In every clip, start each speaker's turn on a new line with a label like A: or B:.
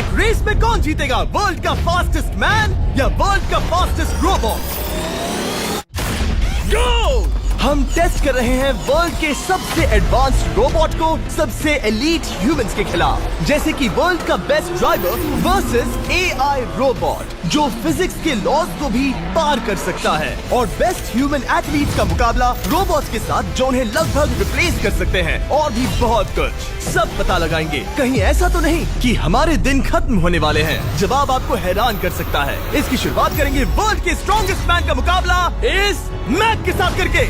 A: एक रेस में कौन जीतेगा, वर्ल्ड का फास्टेस्ट मैन या वर्ल्ड का फास्टेस्ट रोबोट? गो! हम टेस्ट कर रहे हैं वर्ल्ड के सबसे एडवांस्ड रोबोट को सबसे एलीट ह्यूमंस के खिलाफ, जैसे कि वर्ल्ड का best driver versus AI robot जो फिजिक्स के लॉज को भी पार कर सकता है, और बेस्ट ह्यूमन एथलीट का मुकाबला रोबोट्स के साथ जो उन्हें लगभग रिप्लेस कर सकते हैं, और भी बहुत कुछ। सब पता लगाएंगे। कहीं ऐसा तो नहीं कि हमारे दिन खत्म होने वाले हैं। जवाब आपको हैरान कर सकता है। इसकी शुरुआत करेंगे वर्ल्ड के स्ट्रॉन्गेस्ट मैन का मुकाबला इस मैक के साथ करके।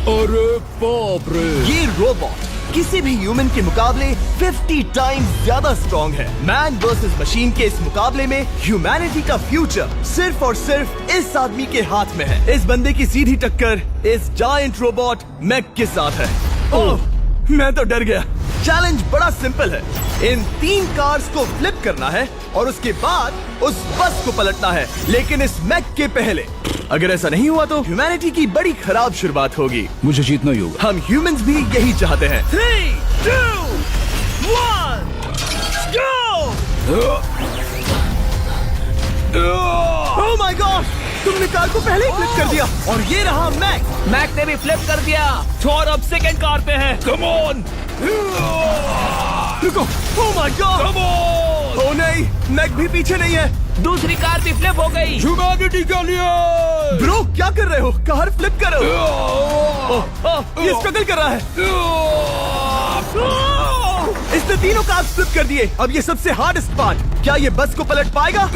B: अरे बाप रे!
A: ये रोबोट किसी भी ह्यूमन के मुकाबले 50 टाइम्स ज्यादा स्ट्रॉन्ग है। मैन वर्सेस मशीन के इस मुकाबले में ह्यूमैनिटी का फ्यूचर सिर्फ और सिर्फ इस आदमी के हाथ में है। इस बंदे की सीधी टक्कर इस जायंट रोबोट मैक के साथ है। ओह, मैं तो डर गया। चैलेंज बड़ा सिंपल है। इन 3 कार्स को फ्लिप करना है और उसके बाद उस बस को पलटना है, लेकिन इस मैक के पहले। अगर ऐसा नहीं हुआ तो ह्यूमैनिटी की बड़ी खराब शुरुआत होगी।
B: मुझे जीतना ही होगा।
A: हम ह्यूमंस भी यही चाहते हैं। 3, 2, 1, go! Oh my God! तुमने कार को पहले ही फ्लिप कर दिया, और ये रहा मैक।
C: मैक ने भी फ्लिप कर दिया। थॉर अब सेकंड कार पे है।
B: Come on!
A: रुको! Oh my God!
B: Come on!
A: Oh नहीं, मैक भी पीछे नहीं है।
C: दूसरी कार भी फ्लिप हो गई।
B: ह्यूमैनिटी के लिए!
A: ब्रो, क्या कर रहे हो? कार फ्लिप करो। ये स्ट्रगल कर रहा है। इसने तीनों कार फ्लिप कर दिए। अब ये सबसे हार्डेस्ट पार्ट। क्या ये बस को पलट पाएगा?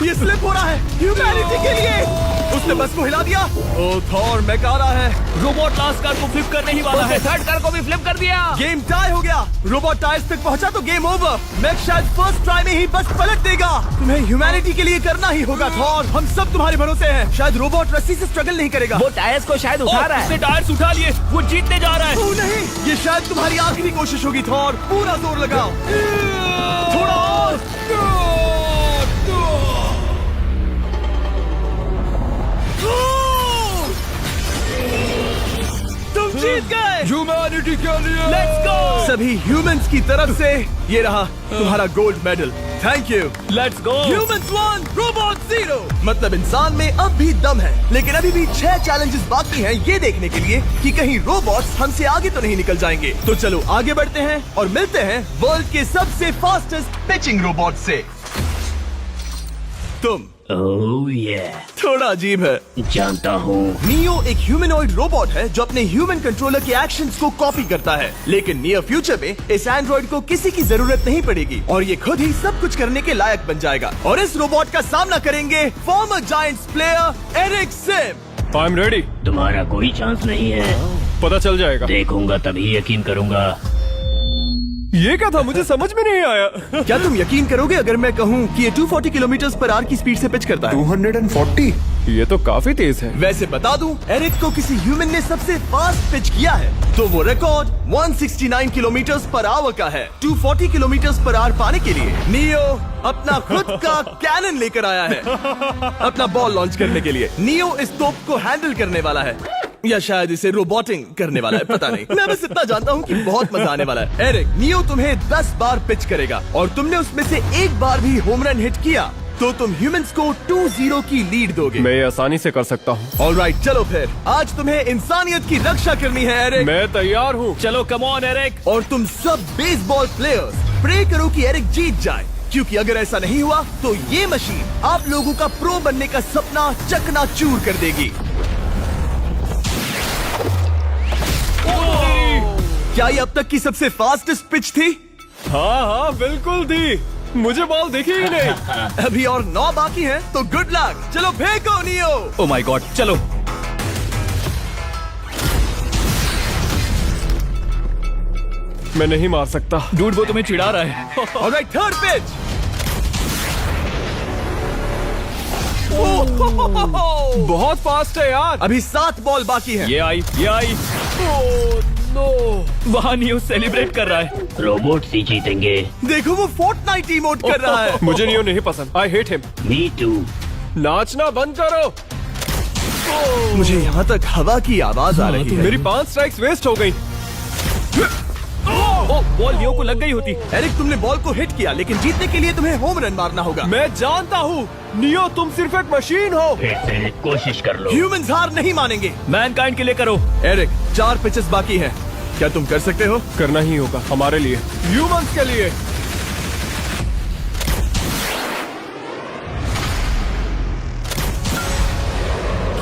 A: ये स्लिप हो रहा है ह्यूमैनिटी के लिए। उसने बस को हिला दिया। ओ थॉर, मैक आ रहा है।
C: रोबोट लास्ट कार को फ्लिप करने ही वाला है। थर्ड कार को भी फ्लिप कर दिया।
A: गेम टाई हो गया। रोबोट टायर्स तक पहुंचा तो गेम ओवर। मैक शायद फर्स्ट ट्राई में ही बस पलट देगा। तुम्हें ह्यूमैनिटी के लिए करना ही होगा थॉर। हम सब तुम्हारे भरोसे हैं। शायद रोबोट रस्सी से स्ट्रगल नहीं करेगा।
C: वो टायर्स को शायद उठा रहा है।
B: उसने टायर्स उठा लिए। वो जीतने जा रहा है।
A: ओह नहीं, ये शायद तुम्हारी आखिरी कोशिश होगी थॉर। पूरा जोर लगाओ। थोड़ा और। तुम जीत गए।
B: ह्यूमैनिटी के लिए!
C: Let's go!
A: सभी ह्यूमंस की तरफ से ये रहा तुम्हारा gold medal. Thank you.
C: Let's go!
A: Humans 1, robot 0। मतलब इंसान में अब भी दम है, लेकिन अभी भी 6 चैलेंजेस बाकी हैं ये देखने के लिए कि कहीं रोबोट्स हमसे आगे तो नहीं निकल जाएंगे। तो चलो आगे बढ़ते हैं और मिलते हैं वर्ल्ड के सबसे फास्टेस्ट पिचिंग रोबोट से। तुम
C: ओह yeah.
A: थोड़ा अजीब है।
C: जानता हूँ।
A: नियो एक ह्यूमनॉइड रोबोट है जो अपने ह्यूमन कंट्रोलर के एक्शंस को कॉपी करता है, लेकिन नियर फ्यूचर में इस एंड्रॉइड को किसी की जरूरत नहीं पड़ेगी और ये खुद ही सब कुछ करने के लायक बन जाएगा। और इस रोबोट का सामना करेंगे former Giants player Eric Sim.
B: I am ready.
C: तुम्हारा कोई चांस नहीं है।
B: पता चल जाएगा।
C: देखूंगा तभी यकीन करूंगा।
B: ये क्या था? मुझे समझ में नहीं आया।
A: क्या तुम यकीन करोगे अगर मैं कहूँ कि ये 240 किलोमीटर पर आवर की स्पीड से पिच करता है?
B: 240? ये तो काफी तेज है।
A: वैसे बता दूं, एरिक को किसी ह्यूमन ने सबसे फास्ट पिच किया है तो वो रिकॉर्ड 169 किलोमीटर पर आवर का है। 240 किलोमीटर पर आवर पाने के लिए नियो अपना खुद का कैनन लेकर आया है अपना बॉल लॉन्च करने के लिए। नियो इस तोप को हैंडल करने वाला है, या शायद इसे रोबोटिंग करने वाला है, पता नहीं। मैं बस इतना जानता हूँ कि बहुत मजा आने वाला है। एरिक, नियो तुम्हें 10 बार पिच करेगा और तुमने उसमें से एक बार भी होम रन हिट किया तो तुम ह्यूमंस को 2-0 की लीड दोगे।
B: मैं ये आसानी से कर सकता हूँ।
A: ऑलराइट, चलो फिर आज तुम्हें इंसानियत की रक्षा करनी है एरिक।
B: मैं तैयार हूँ।
C: चलो कम ऑन एरिक।
A: और तुम सब बेसबॉल प्लेयर्स प्रे करो कि एरिक जीत जाए, क्योंकि अगर ऐसा नहीं हुआ तो ये मशीन आप लोगों का प्रो बनने का सपना चकनाचूर कर देगी। क्या ये अब तक की सबसे फास्टेस्ट पिच थी?
B: हाँ हाँ बिल्कुल थी। मुझे बॉल दिखी ही नहीं।
A: अभी और 9 बाकी हैं, तो गुड लक। चलो फेंको नियो।
B: ओह माय गॉड, चलो। मैं नहीं मार सकता।
C: डूड, वो तुम्हें चिढ़ा रहा है।
A: Alright, third pitch.
B: बहुत फास्ट है यार।
A: अभी 7 बॉल बाकी हैं।
B: ये आई। Oh no!
C: वहाँ नियो सेलिब्रेट कर रहा है। रोबोट ही जीतेंगे।
A: देखो वो फोर्टनाइट इमोट कर रहा है।
B: मुझे नियो नहीं पसंद। I hate him.
C: Me too.
B: नाचना बंद करो।
A: मुझे यहाँ तक हवा की आवाज आ रही है।
B: मेरी 5 स्ट्राइक्स वेस्ट हो गई।
C: ओ, बॉल लियो को लग गई होती।
A: एरिक, तुमने बॉल को हिट किया, लेकिन जीतने के लिए तुम्हें होम रन मारना होगा।
B: मैं जानता हूँ नियो, तुम सिर्फ एक मशीन हो।
C: फिर से कोशिश कर लो।
A: ह्यूमंस हार नहीं मानेंगे।
C: मैनकाइंड के लिए करो।
A: एरिक, 4 पिचेस बाकी हैं। क्या तुम कर सकते हो?
B: करना ही होगा हमारे लिए, ह्यूमंस के लिए।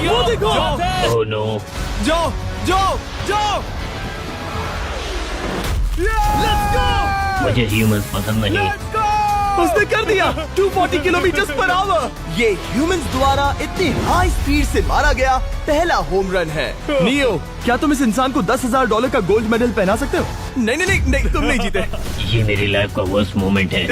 A: वो देखो।
C: Oh no.
B: जाओ जाओ जाओ।
A: Let's go.
C: मुझे ह्यूमंस पसंद नहीं।
A: उसने कर दिया 240 किलोमीटर पर आवर। ये ह्यूमंस द्वारा इतनी हाई स्पीड से मारा गया पहला होम रन है। नियो, क्या तुम इस इंसान को $10,000 का गोल्ड मेडल पहना सकते हो? नहीं, तुम नहीं जीते।
C: ये मेरी लाइफ का वर्स्ट मोमेंट है।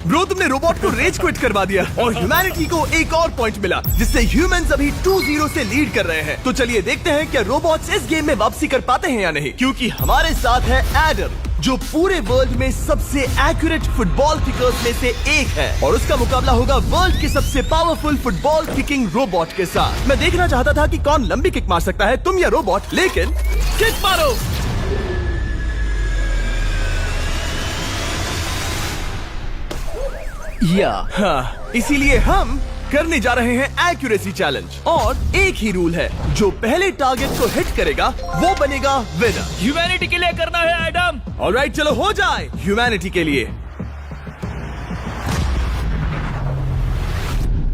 A: ब्रो, तुमने रोबोट को रेज क्विट करवा दिया और ह्यूमैनिटी को एक और पॉइंट मिला, जिससे ह्यूमंस अभी 2-0 से लीड कर रहे हैं। तो चलिए देखते हैं क्या रोबोट्स इस गेम में वापसी कर पाते हैं या नहीं, क्योंकि हमारे साथ है एडम, जो पूरे वर्ल्ड में सबसे एक्यूरेट फुटबॉल किकर्स में से एक है, और उसका मुकाबला होगा वर्ल्ड के सबसे पावरफुल फुटबॉल किकिंग रोबोट के साथ। मैं देखना चाहता था कि कौन लंबी किक मार सकता है, तुम या रोबोट, लेकिन किक मारो। हाँ, इसीलिए हम करने जा रहे हैं एक्यूरेसी चैलेंज, और एक ही रूल है, जो पहले टारगेट को हिट करेगा वो बनेगा विनर।
C: ह्यूमैनिटी के लिए करना है एडम।
A: ऑलराइट, चलो हो जाए ह्यूमैनिटी के लिए।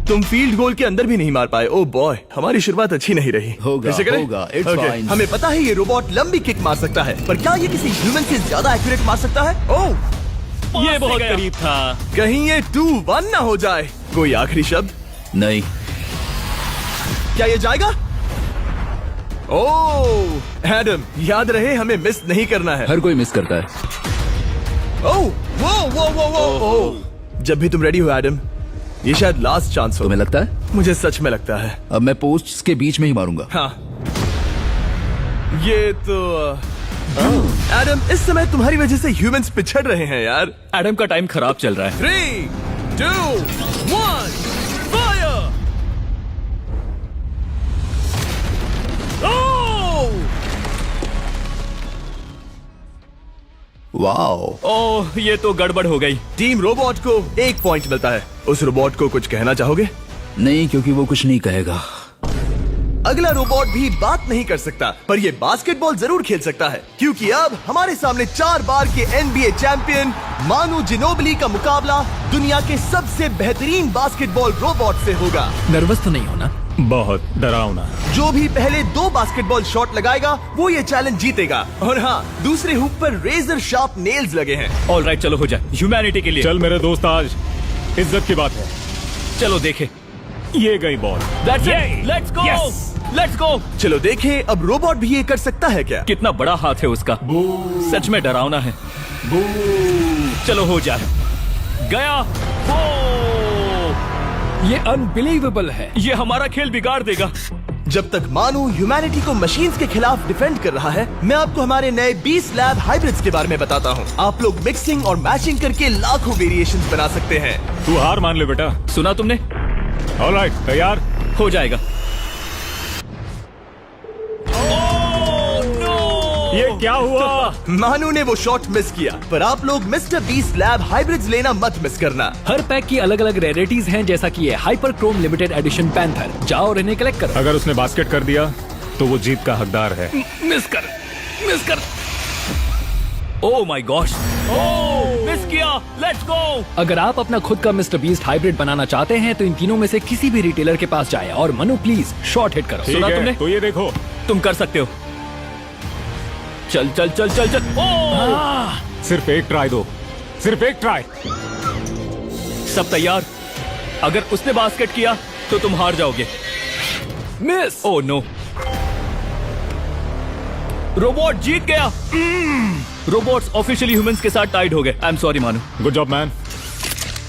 A: तुम फील्ड गोल के अंदर भी नहीं मार पाए। ओ बॉय, हमारी शुरुआत अच्छी नहीं रही।
D: होगा,
A: कैसे करें?
D: होगा, it's
A: Okay,
D: fine.
A: हमें पता है ये रोबोट लंबी किक मार सकता है, पर क्या ये किसी ह्यूमन से ज्यादा एक्यूरेट मार सकता है? ओह,
C: ये बहुत करीब था।
A: कहीं ये 2-1 ना हो जाए। कोई आखिरी शब्द?
D: नहीं।
A: क्या ये जाएगा? ओह एडम, याद रहे हमें मिस नहीं करना है।
D: हर कोई मिस करता है।
A: ओह, वो। जब भी तुम रेडी हो एडम, ये शायद लास्ट चांस हो।
D: तुम्हें लगता है?
A: मुझे सच में लगता है।
D: अब मैं पोस्ट्स के बीच में ही मारूंगा।
A: हाँ, ये तो एडम, इस समय तुम्हारी वजह से ह्यूमंस पिछड़ रहे हैं यार।
C: एडम का टाइम खराब चल रहा है।
A: 3, 2, 1, फायर!
D: वाओ।
C: ओह, ये तो गड़बड़ हो गई।
A: टीम रोबोट को 1 पॉइंट मिलता है। उस रोबोट को कुछ कहना चाहोगे?
D: नहीं, क्योंकि वो कुछ नहीं कहेगा।
A: अगला रोबोट भी बात नहीं कर सकता, पर ये बास्केटबॉल जरूर खेल सकता है, क्योंकि अब हमारे सामने 4 बार के NBA चैंपियन मानू जिनोबिली का मुकाबला दुनिया के सबसे बेहतरीन बास्केटबॉल रोबोट से होगा।
D: नर्वस तो नहीं होना?
B: बहुत डरावना।
A: जो भी पहले 2 बास्केटबॉल शॉट लगाएगा वो ये चैलेंज जीतेगा। और हाँ, दूसरे हुक पर रेजर शार्प नेल्स लगे हैं।
C: ऑलराइट, चलो हो जाए ह्यूमैनिटी के लिए।
B: चल मेरे दोस्त, आज इज्जत की बात है।
C: चलो देखे।
B: ये गई ball.
C: That's it. Let's go. Let's go.
A: चलो देखें अब रोबोट भी ये कर सकता है क्या?
C: कितना बड़ा हाथ है उसका। सच में डरावना है। चलो हो जाए। गया। ये अनबिलीवेबल है। ये हमारा खेल बिगाड़ देगा।
A: जब तक मानू ह्यूमैनिटी को मशीन्स के खिलाफ डिफेंड कर रहा है, मैं आपको हमारे नए 20 लैब हाइब्रिड्स के बारे में बताता हूँ। आप लोग मिक्सिंग और मैचिंग करके लाखों वेरिएशंस बना सकते हैं।
B: तू हार मान ले बेटा।
C: सुना तुमने?
B: ऑलराइट, तैयार?
C: हो जाएगा।
B: ये क्या हुआ?
A: मानू ने वो शॉट मिस किया, पर आप लोग मिस्टर 20 लैब हाइब्रिड्स लेना मत मिस करना।
E: हर पैक की अलग अलग रेयरिटीज हैं, जैसा कि ये hyper Chrome limited edition panther. जाओ और इन्हें कलेक्ट करो।
B: अगर उसने बास्केट कर दिया तो वो जीत का हकदार है।
C: मिस कर। ओह माय गॉश। मिस किया। Let's go.
E: अगर आप अपना खुद का मिस्टर बीस्ट हाइब्रिड बनाना चाहते हैं तो इन तीनों में से किसी भी रिटेलर के पास जाए और मनु प्लीज शॉट हिट करो।
B: ठीक
C: सुना
B: है,
C: तुमने?
B: तो ये देखो।
C: तुम कर सकते हो। चल।
B: सिर्फ एक ट्राई दो, सिर्फ एक ट्राई।
C: सब तैयार? अगर उसने बास्केट किया तो तुम हार जाओगे। मिस। Oh no. रोबोट जीत गया। रोबोट्स ऑफिशियली ह्यूमंस के साथ टाइड हो गए। I am sorry Manu.
B: Good job man.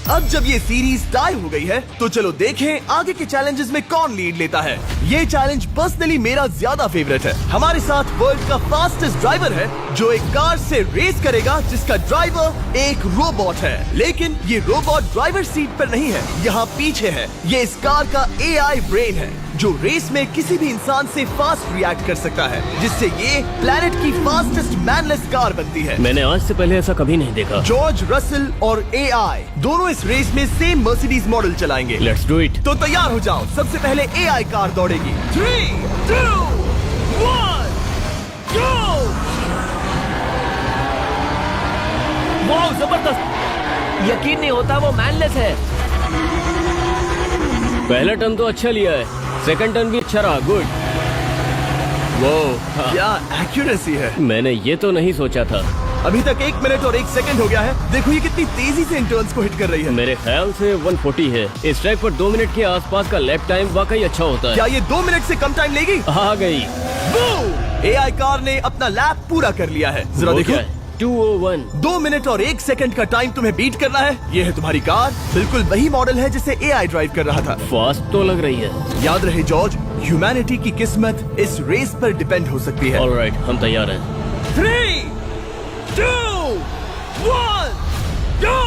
A: अब जब ये सीरीज टाई हो गई है, तो चलो देखें आगे के चैलेंजेस में कौन लीड लेता है। ये चैलेंज पर्सनली मेरा ज्यादा फेवरेट है। हमारे साथ वर्ल्ड का फास्टेस्ट ड्राइवर है, जो एक कार से रेस करेगा जिसका ड्राइवर एक रोबोट है। लेकिन ये रोबोट ड्राइवर सीट पर नहीं है, यहाँ पीछे है। ये इस कार का AI ब्रेन है, जो रेस में किसी भी इंसान से फास्ट रिएक्ट कर सकता है, जिससे ये प्लेनेट की फास्टेस्ट मैनलेस कार बनती है।
B: मैंने आज से पहले ऐसा कभी नहीं देखा।
A: जॉर्ज रसल और AI दोनों इस रेस में सेम मर्सिडीज मॉडल चलाएंगे।
B: Let's do it.
A: तो तैयार हो जाओ, सबसे पहले AI कार दौड़ेगी। 3, 2, 1, go!
C: वाह, जबरदस्त! यकीन नहीं होता वो मैनलेस है।
B: पहला टर्न तो अच्छा लिया है, सेकंड टर्न भी अच्छा रहा। गुड। वो
A: क्या एक्यूरेसी है।
B: मैंने ये तो नहीं सोचा था।
A: अभी तक 1 मिनट और 1 सेकंड हो गया है। देखो ये कितनी तेजी से इन टर्न्स को हिट कर रही है।
B: मेरे ख्याल से 140 है। इस ट्रैक पर 2 मिनट के आसपास का लैप टाइम वाकई अच्छा होता है।
A: क्या ये 2 मिनट से कम टाइम लेगी?
B: आ गई।
A: AI कार ने अपना लैप पूरा कर लिया है। जरा
B: वो
A: देखो,
B: क्या है? 201।
A: 2 मिनट और 1 सेकंड का टाइम तुम्हें बीट करना है। ये है तुम्हारी कार, बिल्कुल वही मॉडल है जिसे AI ड्राइव कर रहा था।
B: फास्ट तो लग रही है।
A: याद रहे जॉर्ज, ह्यूमैनिटी की किस्मत इस रेस पर डिपेंड हो सकती है।
B: ऑलराइट, हम तैयार हैं।
A: 3, 2, 1, go!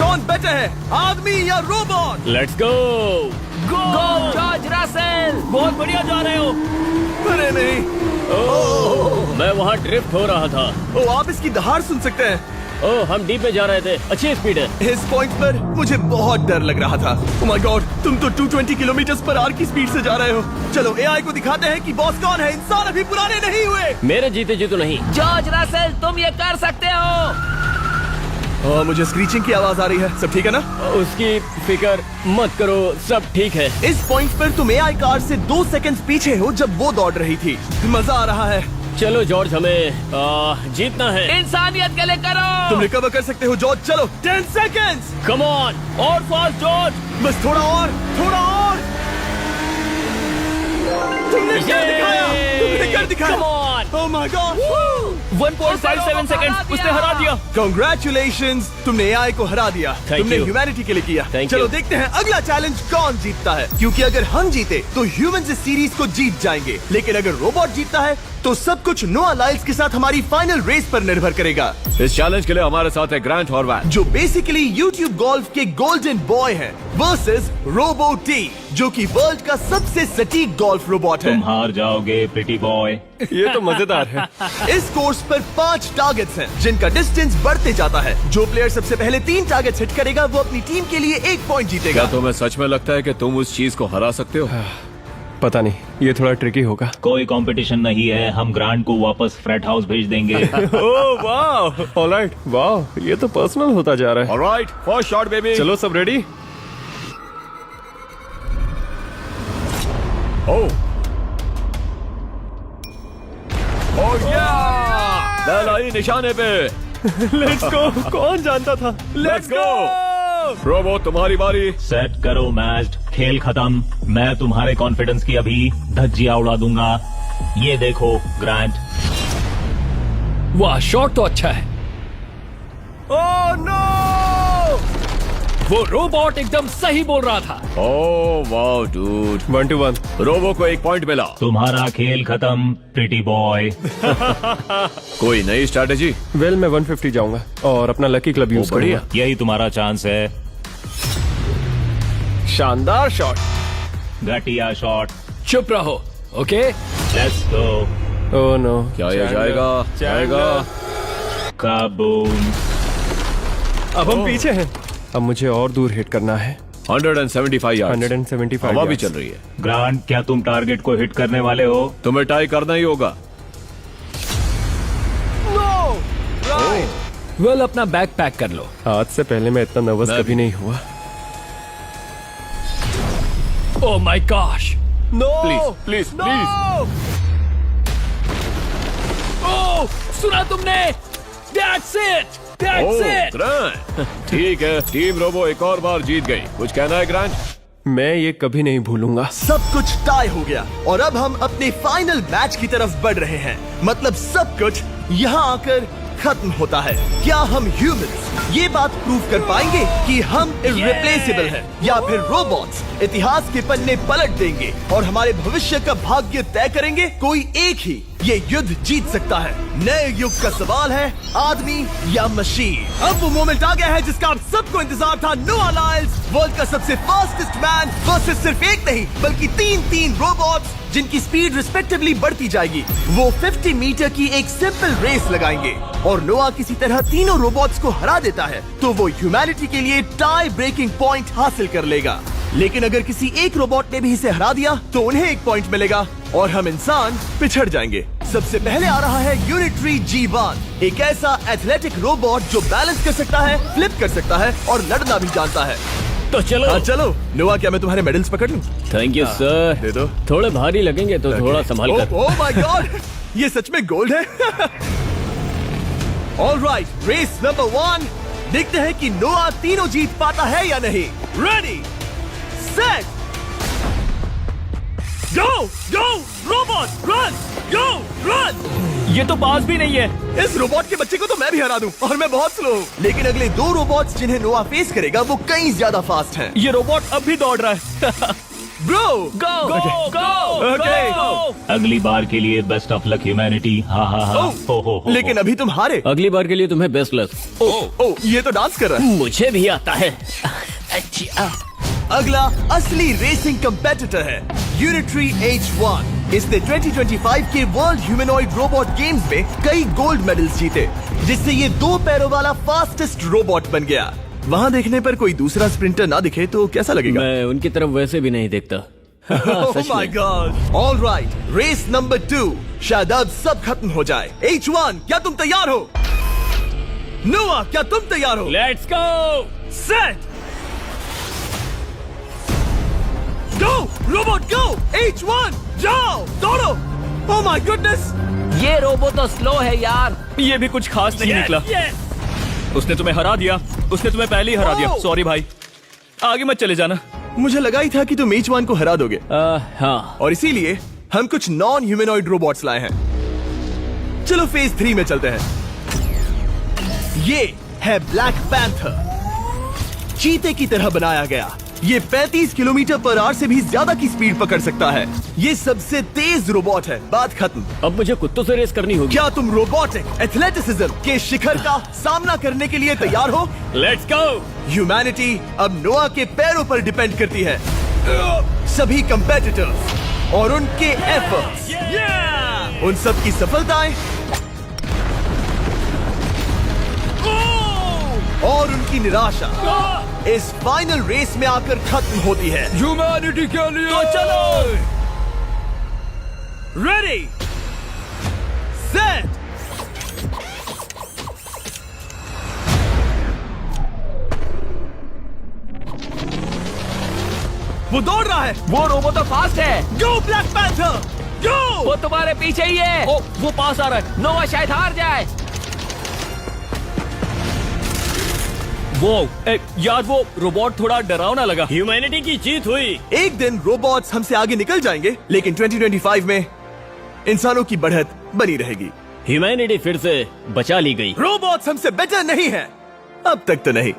A: कौन बेटर है, आदमी या robot?
B: Let's go.
C: Go George Russell, बहुत बढ़िया जा रहे हो।
A: अरे नहीं,
B: मैं वहाँ ड्रिफ्ट हो रहा था।
A: ओ आप इसकी दहाड़ सुन सकते हैं।
B: ओह, हम डीप में जा रहे थे। अच्छी स्पीड है।
A: इस पॉइंट पर मुझे बहुत डर लग रहा था। ओह माय गॉड, तुम तो 220 किलोमीटर/आवर की स्पीड से जा रहे हो। चलो AI को दिखाते हैं कि बॉस कौन है। इंसान अभी पुराने नहीं हुए।
B: मेरे जीते जी तो नहीं।
C: जॉर्ज रसल, तुम ये कर सकते हो।
A: मुझे स्क्रीचिंग की आवाज आ रही है। सब ठीक है ना?
B: उसकी फिक्र मत करो, सब ठीक है।
A: इस पॉइंट पर तुम AI कार से 2 सेकंड पीछे हो जब वो दौड़ रही थी। मजा आ रहा है।
B: चलो जॉर्ज, हमें जीतना है।
C: इंसानियत के लिए करो।
A: तुम रिकवर कर सकते हो जॉर्ज। चलो 10 सेकंड्स।
B: कम ऑन, और फास्ट जॉर्ज।
A: बस थोड़ा और, थोड़ा और। तुमने कर दिखाया, तुमने कर दिखाया।
B: Come on!
A: Oh my God!
C: 1.57 second, उसने हरा दिया।
A: Congratulations, तुमने AI को हरा दिया।
B: Thank
A: तुमने
B: you.
A: ह्यूमैनिटी के लिए किया।
B: Thank
A: चलो
B: you.
A: देखते हैं अगला चैलेंज कौन जीतता है। क्योंकि अगर हम जीते तो ह्यूमंस इस सीरीज को जीत जाएंगे, लेकिन अगर रोबोट जीतता है तो सब कुछ नोआ लाइल्स के साथ हमारी फाइनल रेस पर निर्भर करेगा।
F: इस चैलेंज के लिए हमारे साथ है ग्रांट हॉर्वैट,
A: जो बेसिकली यूट्यूब गोल्फ के गोल्डन बॉय हैं, वर्सेस रोबो टी, जो कि वर्ल्ड का सबसे सटीक गोल्फ रोबोट है।
G: तुम हार जाओगे प्रिटी बॉय।
B: ये तो मजेदार है।
A: इस कोर्स पर 5 टारगेट्स हैं, जिनका डिस्टेंस बढ़ते जाता है। जो प्लेयर सबसे पहले 3 टारगेट्स हिट करेगा वो अपनी टीम के लिए 1 पॉइंट जीतेगा।
F: क्या तुम्हें सच में लगता है कि तुम उस चीज को हरा सकते हो?
B: पता नहीं, ये थोड़ा ट्रिकी होगा।
G: कोई कंपटीशन नहीं है, हम ग्रांट को वापस फ्रेट हाउस भेज देंगे।
B: ओह वाह, ऑलराइट, वाह, ये तो पर्सनल होता जा रहा है।
F: Alright, first shot baby.
B: चलो सब रेडी?
F: ओह या, बैल आई निशाने पे।
B: Let's go. कौन जानता था?
F: Let's go. रोबो, तुम्हारी बारी।
G: सेट करो मैच, खेल खत्म। मैं तुम्हारे कॉन्फिडेंस की अभी धज्जियां उड़ा दूंगा। ये देखो ग्रांट।
E: वाह, शॉट तो अच्छा है।
A: Oh no!
E: वो रोबोट एकदम सही बोल रहा था।
F: Oh wow dude,
B: 1 to 1।
F: Robo को 1 पॉइंट मिला।
G: तुम्हारा खेल खत्म प्रिटी बॉय।
F: कोई नई स्ट्रैटेजी?
B: वेल, मैं 150 जाऊंगा और अपना लकी क्लब यूज
F: बढ़िया।
B: करूंगा।
G: यही तुम्हारा चांस है।
B: शानदार शॉट।
G: घटिया शॉट।
E: चुप रहो, okay?
G: Let's go.
B: Oh no,
F: क्या ये जाएगा? जाएगा।
G: काबूम।
B: अब हम पीछे हैं। अब मुझे और दूर हिट करना है।
F: 175 यार्ड्स।
B: 175
F: हवा भी
B: yards।
F: चल रही है।
G: ग्रांट, क्या तुम टारगेट को हिट करने वाले हो?
F: तुम्हें टाई करना ही होगा।
E: वेल, अपना बैग पैक कर लो।
B: आज से पहले मैं इतना नर्वस
F: मैं
B: कभी
F: भी।
B: नहीं हुआ।
E: Oh my gosh.
A: No!
F: Please please.
E: Oh, सुना तुमने? That's it! That's it!
F: Grant, ठीक है, टीम रोबो एक और बार जीत गई। कुछ कहना है ग्रांट?
B: मैं ये कभी नहीं भूलूंगा।
A: सब कुछ टाई हो गया और अब हम अपने फाइनल मैच की तरफ बढ़ रहे हैं। मतलब सब कुछ यहाँ आकर खत्म होता है। क्या हम ह्यूमंस ये बात प्रूव कर पाएंगे कि हम इररिप्लेसेबल हैं, या फिर रोबोट्स इतिहास के पन्ने पलट देंगे और हमारे भविष्य का भाग्य तय करेंगे? कोई एक ही ये युद्ध जीत सकता है। नए युग का सवाल है आदमी या मशीन। अब वो मोमेंट आ गया है जिसका आप सबको इंतजार था। नोआ लाइल्स वर्ल्ड का सबसे फास्टेस्ट मैन वर्सेस सिर्फ एक नहीं बल्कि तीन रोबोट्स जिनकी स्पीड रिस्पेक्टिवली बढ़ती जाएगी। वो 50 मीटर की एक सिंपल रेस लगाएंगे और नोआ किसी तरह तीनों रोबोट्स को हरा देता है तो वो ह्यूमैनिटी के लिए टाई ब्रेकिंग पॉइंट हासिल कर लेगा। लेकिन अगर किसी एक रोबोट ने भी इसे हरा दिया तो उन्हें एक पॉइंट मिलेगा और हम इंसान पिछड़ जाएंगे। सबसे पहले आ रहा है यूनिट्री G1, एक ऐसा एथलेटिक रोबोट जो बैलेंस कर सकता है, फ्लिप कर सकता है और लड़ना भी जानता है।
B: तो चलो।
A: हाँ चलो। नोआ, क्या मैं तुम्हारे मेडल्स पकड़ लूं?
B: Thank you sir.
A: दे दो।
B: थोड़े भारी लगेंगे तो थोड़ा संभाल कर।
A: ओह माय गॉड, ये सच में गोल्ड है। ऑलराइट, रेस नंबर 1, देखते हैं कि नोआ तीनों जीत पाता है या नहीं। रेडी सेट गो गो रोबोट रन गो रन।
C: ये तो पास भी नहीं है।
A: इस रोबोट के बच्चे को तो मैं भी हरा दूं और मैं बहुत स्लो हूं। लेकिन अगले 2 रोबोट्स जिन्हें नोआ फेस करेगा वो कहीं ज्यादा फास्ट हैं।
C: ये रोबोट अब भी दौड़ रहा है।
A: ब्रो
C: गो गो गो
A: Okay.
G: अगली बार के लिए बेस्ट ऑफ लक ह्यूमैनिटी। हाँ हाँ हाँ। हो।
A: लेकिन अभी तुम हारे।
B: अगली बार के लिए तुम्हें बेस्ट लक।
A: ओ ये तो डांस कर रहा है।
B: मुझे भी आता है।
A: अगला असली रेसिंग कंपेटिटर है यूनिट्री H1। इसने 2025 के वर्ल्ड ह्यूमनॉइड रोबोट गेम्स में कई गोल्ड मेडल्स जीते, जिससे ये 2 पैरों वाला फास्टेस्ट रोबोट बन गया। वहाँ देखने पर कोई दूसरा स्प्रिंटर ना दिखे तो कैसा लगेगा?
B: मैं उनकी तरफ वैसे भी नहीं देखता।
A: Oh my God! All right, race number 2। शायद अब सब खत्म हो जाए। H1, क्या तुम तैयार हो? नोआ, क्या तुम तैयार हो?
B: Let's go.
A: Set go robot go. H1 जाओ दौड़ो। Oh my goodness!
E: ये रोबो तो स्लो है यार।
C: ये भी कुछ खास नहीं निकला। उसने तुम्हें हरा दिया। उसने तुम्हें पहले ही हरा दिया।
A: Oh!
C: सॉरी भाई, आगे मत चले जाना।
A: मुझे लगा ही था कि तुम H1 को हरा दोगे
B: हाँ।
A: और इसीलिए हम कुछ नॉन ह्यूमनॉइड रोबोट्स लाए हैं। चलो फेज 3 में चलते हैं। ये है ब्लैक पैंथर, चीते की तरह बनाया गया। ये 35 किलोमीटर पर आवर से भी ज्यादा की स्पीड पकड़ सकता है। ये सबसे तेज रोबोट है। बात खत्म।
B: अब मुझे कुत्तों से रेस करनी होगी।
A: क्या तुम रोबोटिक एथलेटिसिज्म के शिखर का सामना करने के लिए तैयार हो?
B: Let's go.
A: ह्यूमैनिटी अब नोआ के पैरों पर डिपेंड करती है। सभी कंपेटिटर्स और उनके एफर्ट्स, उन सब की सफलताएं और उनकी निराशा इस फाइनल रेस में आकर खत्म होती है।
B: ह्यूमैनिटी के लिए।
A: तो चलो। रेडी सेट वो दौड़ रहा है।
E: वो रोबो तो फास्ट है।
A: गो ब्लैक पैंथर गो।
E: वो तुम्हारे पीछे ही है।
C: ओ, वो पास आ रहा है।
E: नोआ शायद हार जाए।
C: यार वो रोबोट थोड़ा डरावना लगा।
B: ह्यूमैनिटी की जीत हुई।
A: एक दिन रोबोट्स हमसे आगे निकल जाएंगे लेकिन 2025 में इंसानों की बढ़त बनी रहेगी।
B: ह्यूमैनिटी फिर से बचा ली गई।
A: रोबोट्स हमसे बेटर नहीं है अब तक तो नहीं।